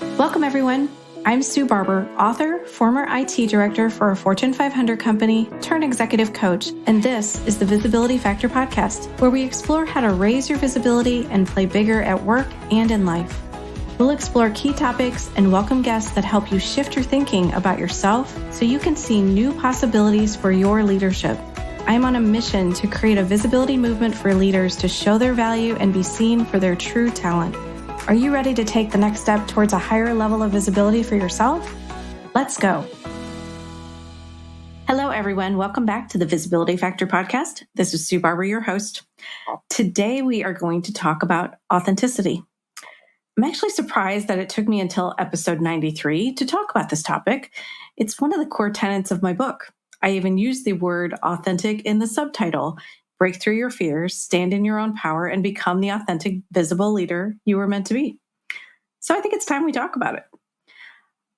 Welcome, everyone. I'm Sue Barber, author, former IT director for a Fortune 500 company, turned executive coach, and this is the Visibility Factor podcast, where we explore how to raise your visibility and play bigger at work and in life. We'll explore key topics and welcome guests that help you shift your thinking about yourself so you can see new possibilities for your leadership. I'm on a mission to create a visibility movement for leaders to show their value and be seen for their true talent. Are you ready to take the next step towards a higher level of visibility for yourself? Let's go. Hello, everyone. Welcome back to the Visibility Factor podcast. This is Sue Barber, your host. Today, we are going to talk about authenticity. I'm actually surprised that it took me until episode 93 to talk about this topic. It's one of the core tenets of my book. I even use the word authentic in the subtitle. Break through your fears, stand in your own power, and become the authentic, visible leader you were meant to be. So I think it's time we talk about it.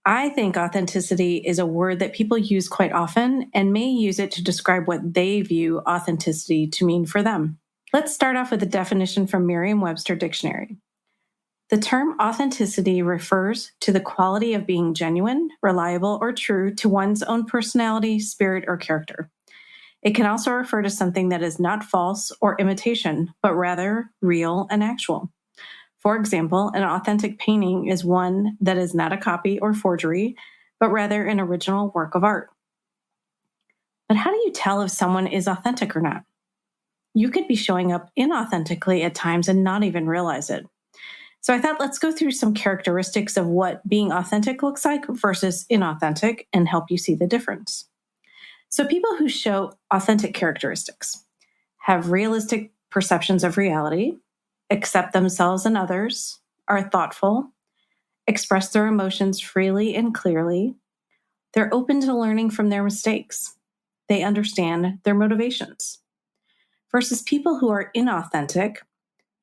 I think authenticity is a word that people use quite often and may use it to describe what they view authenticity to mean for them. Let's start off with a definition from Merriam-Webster Dictionary. The term authenticity refers to the quality of being genuine, reliable, or true to one's own personality, spirit, or character. It can also refer to something that is not false or imitation, but rather real and actual. For example, an authentic painting is one that is not a copy or forgery, but rather an original work of art. But how do you tell if someone is authentic or not? You could be showing up inauthentically at times and not even realize it. So I thought let's go through some characteristics of what being authentic looks like versus inauthentic and help you see the difference. So people who show authentic characteristics have realistic perceptions of reality, accept themselves and others, are thoughtful, express their emotions freely and clearly. They're open to learning from their mistakes. They understand their motivations. Versus people who are inauthentic,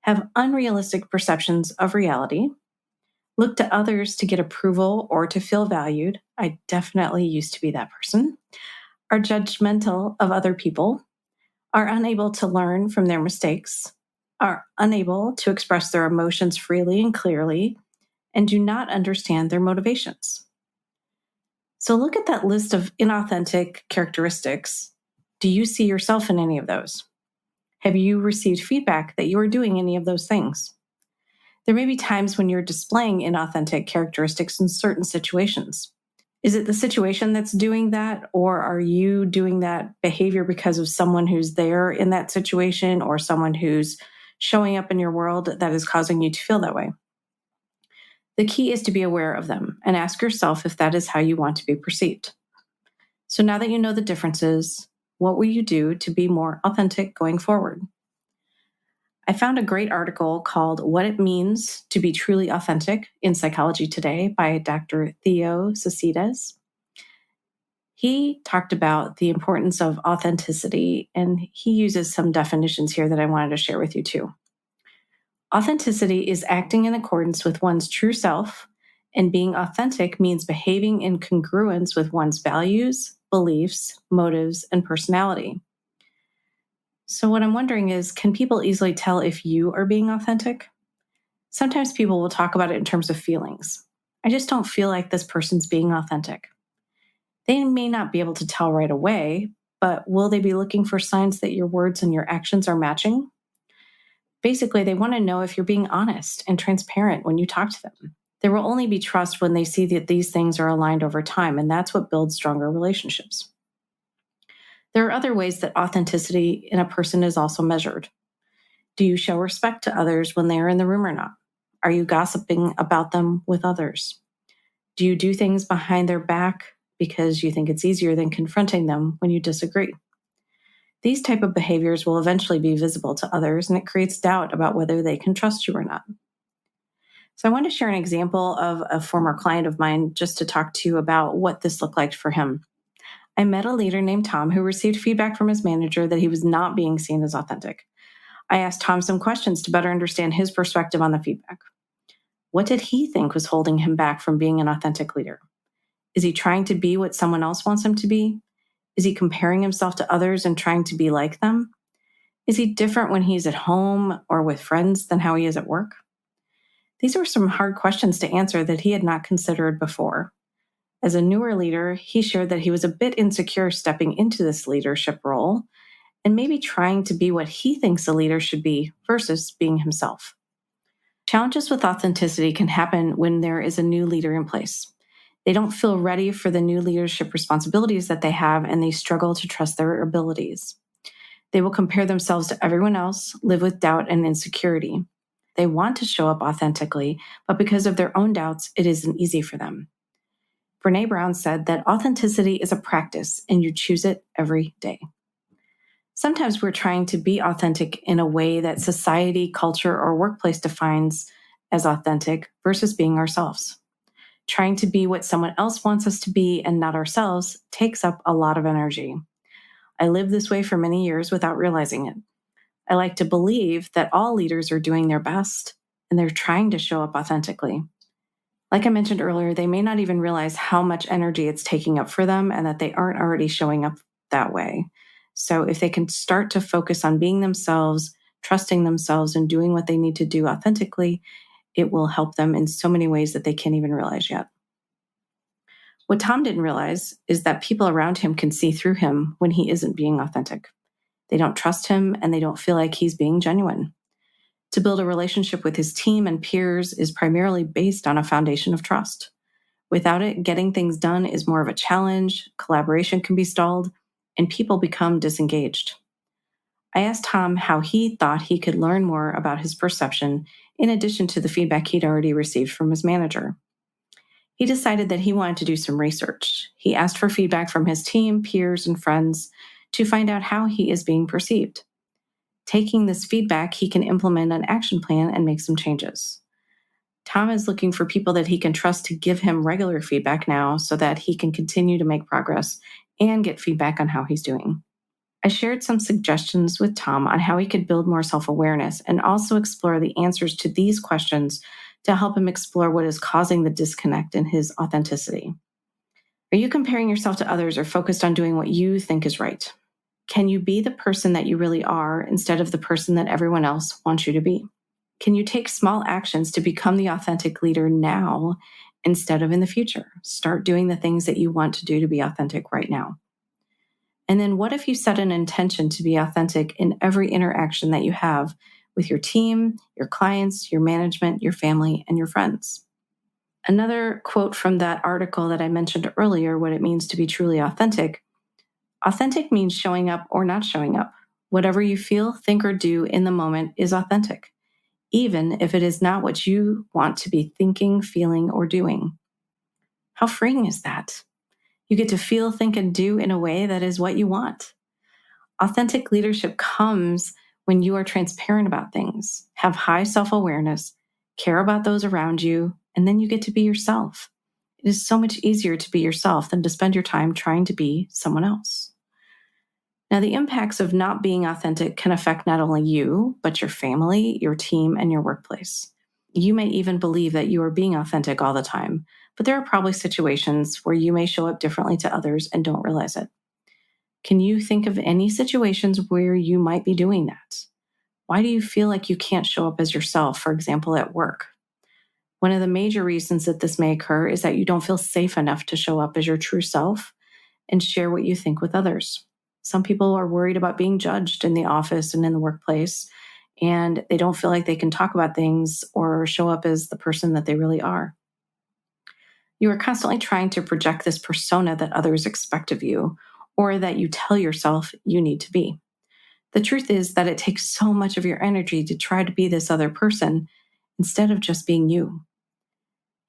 have unrealistic perceptions of reality, look to others to get approval or to feel valued. I definitely used to be that person. Are judgmental of other people, are unable to learn from their mistakes, are unable to express their emotions freely and clearly, and do not understand their motivations. So look at that list of inauthentic characteristics. Do you see yourself in any of those? Have you received feedback that you are doing any of those things? There may be times when you're displaying inauthentic characteristics in certain situations. Is it the situation that's doing that, or are you doing that behavior because of someone who's there in that situation or someone who's showing up in your world that is causing you to feel that way? The key is to be aware of them and ask yourself if that is how you want to be perceived. So now that you know the differences, what will you do to be more authentic going forward? I found a great article called What It Means to Be Truly Authentic in Psychology Today by Dr. Theo Sasides. He talked about the importance of authenticity, and he uses some definitions here that I wanted to share with you too. Authenticity is acting in accordance with one's true self, and being authentic means behaving in congruence with one's values, beliefs, motives, and personality. So what I'm wondering is, can people easily tell if you are being authentic? Sometimes people will talk about it in terms of feelings. I just don't feel like this person's being authentic. They may not be able to tell right away, but will they be looking for signs that your words and your actions are matching? Basically, they want to know if you're being honest and transparent when you talk to them. There will only be trust when they see that these things are aligned over time, and that's what builds stronger relationships. There are other ways that authenticity in a person is also measured. Do you show respect to others when they are in the room or not? Are you gossiping about them with others? Do you do things behind their back because you think it's easier than confronting them when you disagree? These type of behaviors will eventually be visible to others, and it creates doubt about whether they can trust you or not. So I want to share an example of a former client of mine just to talk to you about what this looked like for him. I met a leader named Tom who received feedback from his manager that he was not being seen as authentic. I asked Tom some questions to better understand his perspective on the feedback. What did he think was holding him back from being an authentic leader? Is he trying to be what someone else wants him to be? Is he comparing himself to others and trying to be like them? Is he different when he's at home or with friends than how he is at work? These were some hard questions to answer that he had not considered before. As a newer leader, he shared that he was a bit insecure stepping into this leadership role and maybe trying to be what he thinks a leader should be versus being himself. Challenges with authenticity can happen when there is a new leader in place. They don't feel ready for the new leadership responsibilities that they have, and they struggle to trust their abilities. They will compare themselves to everyone else, live with doubt and insecurity. They want to show up authentically, but because of their own doubts, it isn't easy for them. Brené Brown said that authenticity is a practice, and you choose it every day. Sometimes we're trying to be authentic in a way that society, culture, or workplace defines as authentic versus being ourselves. Trying to be what someone else wants us to be and not ourselves takes up a lot of energy. I lived this way for many years without realizing it. I like to believe that all leaders are doing their best and they're trying to show up authentically. Like I mentioned earlier, they may not even realize how much energy it's taking up for them and that they aren't already showing up that way. So if they can start to focus on being themselves, trusting themselves, and doing what they need to do authentically, it will help them in so many ways that they can't even realize yet. What Tom didn't realize is that people around him can see through him when he isn't being authentic. They don't trust him and they don't feel like he's being genuine. To build a relationship with his team and peers is primarily based on a foundation of trust. Without it, getting things done is more of a challenge, collaboration can be stalled, and people become disengaged. I asked Tom how he thought he could learn more about his perception in addition to the feedback he'd already received from his manager. He decided that he wanted to do some research. He asked for feedback from his team, peers, and friends to find out how he is being perceived. Taking this feedback, he can implement an action plan and make some changes. Tom is looking for people that he can trust to give him regular feedback now so that he can continue to make progress and get feedback on how he's doing. I shared some suggestions with Tom on how he could build more self-awareness and also explore the answers to these questions to help him explore what is causing the disconnect in his authenticity. Are you comparing yourself to others or focused on doing what you think is right? Can you be the person that you really are instead of the person that everyone else wants you to be? Can you take small actions to become the authentic leader now instead of in the future? Start doing the things that you want to do to be authentic right now. And then what if you set an intention to be authentic in every interaction that you have with your team, your clients, your management, your family, and your friends? Another quote from that article that I mentioned earlier, what it means to be truly authentic. Authentic means showing up or not showing up. Whatever you feel, think, or do in the moment is authentic, even if it is not what you want to be thinking, feeling, or doing. How freeing is that? You get to feel, think, and do in a way that is what you want. Authentic leadership comes when you are transparent about things, have high self-awareness, care about those around you, and then you get to be yourself. It is so much easier to be yourself than to spend your time trying to be someone else. Now, the impacts of not being authentic can affect not only you, but your family, your team, and your workplace. You may even believe that you are being authentic all the time, but there are probably situations where you may show up differently to others and don't realize it. Can you think of any situations where you might be doing that? Why do you feel like you can't show up as yourself, for example, at work? One of the major reasons that this may occur is that you don't feel safe enough to show up as your true self and share what you think with others. Some people are worried about being judged in the office and in the workplace, and they don't feel like they can talk about things or show up as the person that they really are. You are constantly trying to project this persona that others expect of you, or that you tell yourself you need to be. The truth is that it takes so much of your energy to try to be this other person instead of just being you.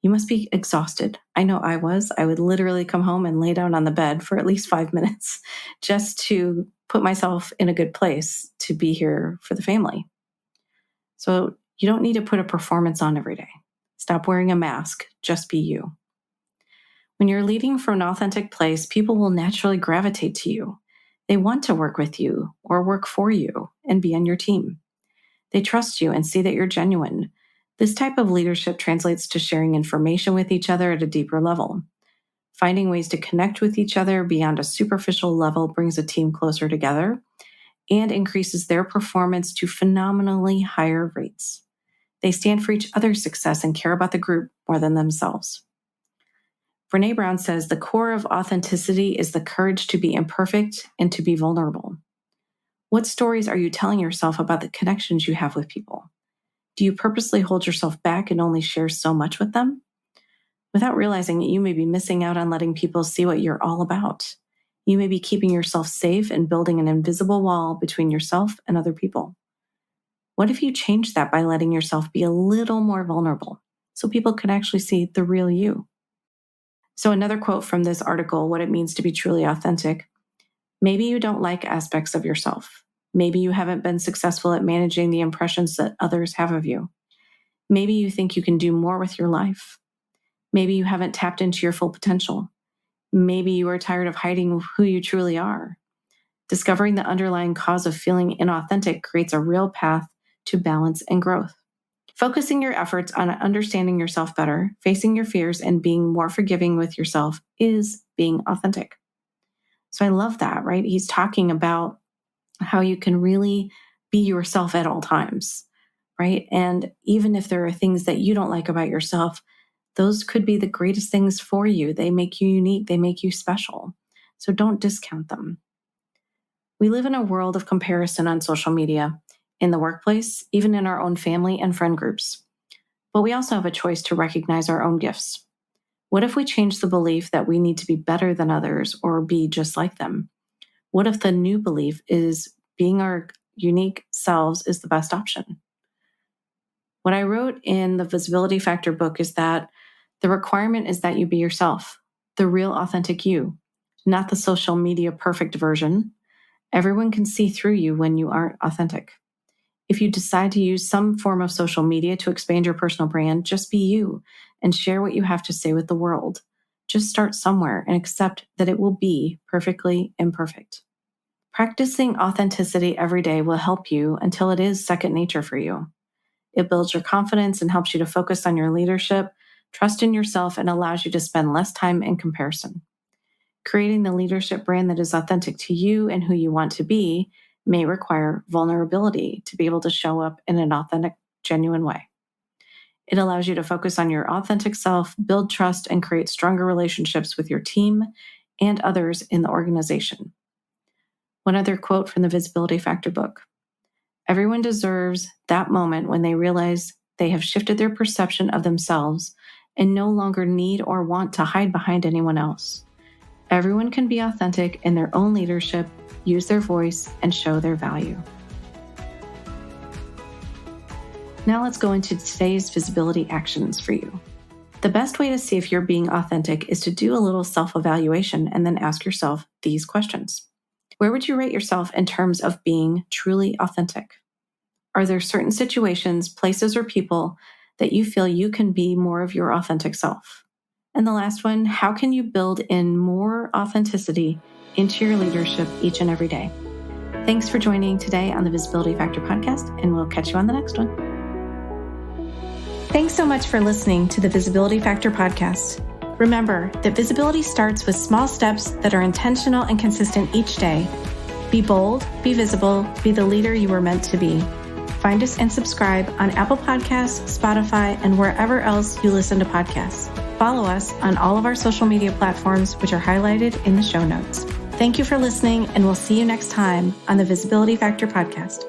You must be exhausted. I know I was. I would literally come home and lay down on the bed for at least 5 minutes just to put myself in a good place to be here for the family. So you don't need to put a performance on every day. Stop wearing a mask. Just be you. When you're leading from an authentic place, people will naturally gravitate to you. They want to work with you or work for you and be on your team. They trust you and see that you're genuine. This type of leadership translates to sharing information with each other at a deeper level. Finding ways to connect with each other beyond a superficial level brings a team closer together and increases their performance to phenomenally higher rates. They stand for each other's success and care about the group more than themselves. Brené Brown says the core of authenticity is the courage to be imperfect and to be vulnerable. What stories are you telling yourself about the connections you have with people? Do you purposely hold yourself back and only share so much with them? Without realizing it, you may be missing out on letting people see what you're all about. You may be keeping yourself safe and building an invisible wall between yourself and other people. What if you change that by letting yourself be a little more vulnerable so people can actually see the real you? So another quote from this article, what it means to be truly authentic. Maybe you don't like aspects of yourself. Maybe you haven't been successful at managing the impressions that others have of you. Maybe you think you can do more with your life. Maybe you haven't tapped into your full potential. Maybe you are tired of hiding who you truly are. Discovering the underlying cause of feeling inauthentic creates a real path to balance and growth. Focusing your efforts on understanding yourself better, facing your fears, and being more forgiving with yourself is being authentic. So I love that, right? He's talking about how you can really be yourself at all times, right? And even if there are things that you don't like about yourself, those could be the greatest things for you. They make you unique. They make you special. So don't discount them. We live in a world of comparison on social media, in the workplace, even in our own family and friend groups. But we also have a choice to recognize our own gifts. What if we change the belief that we need to be better than others or be just like them? What if the new belief is being our unique selves is the best option? What I wrote in the Visibility Factor book is that the requirement is that you be yourself, the real authentic you, not the social media perfect version. Everyone can see through you when you aren't authentic. If you decide to use some form of social media to expand your personal brand, just be you and share what you have to say with the world. Just start somewhere and accept that it will be perfectly imperfect. Practicing authenticity every day will help you until it is second nature for you. It builds your confidence and helps you to focus on your leadership, trust in yourself, and allows you to spend less time in comparison. Creating the leadership brand that is authentic to you and who you want to be may require vulnerability to be able to show up in an authentic, genuine way. It allows you to focus on your authentic self, build trust, and create stronger relationships with your team and others in the organization. One other quote from the Visibility Factor book. Everyone deserves that moment when they realize they have shifted their perception of themselves and no longer need or want to hide behind anyone else. Everyone can be authentic in their own leadership, use their voice, and show their value. Now let's go into today's visibility actions for you. The best way to see if you're being authentic is to do a little self-evaluation and then ask yourself these questions. Where would you rate yourself in terms of being truly authentic? Are there certain situations, places, or people that you feel you can be more of your authentic self? And the last one, how can you build in more authenticity into your leadership each and every day? Thanks for joining today on the Visibility Factor podcast, and we'll catch you on the next one. Thanks so much for listening to the Visibility Factor podcast. Remember that visibility starts with small steps that are intentional and consistent each day. Be bold, be visible, be the leader you were meant to be. Find us and subscribe on Apple Podcasts, Spotify, and wherever else you listen to podcasts. Follow us on all of our social media platforms, which are highlighted in the show notes. Thank you for listening, and we'll see you next time on the Visibility Factor podcast.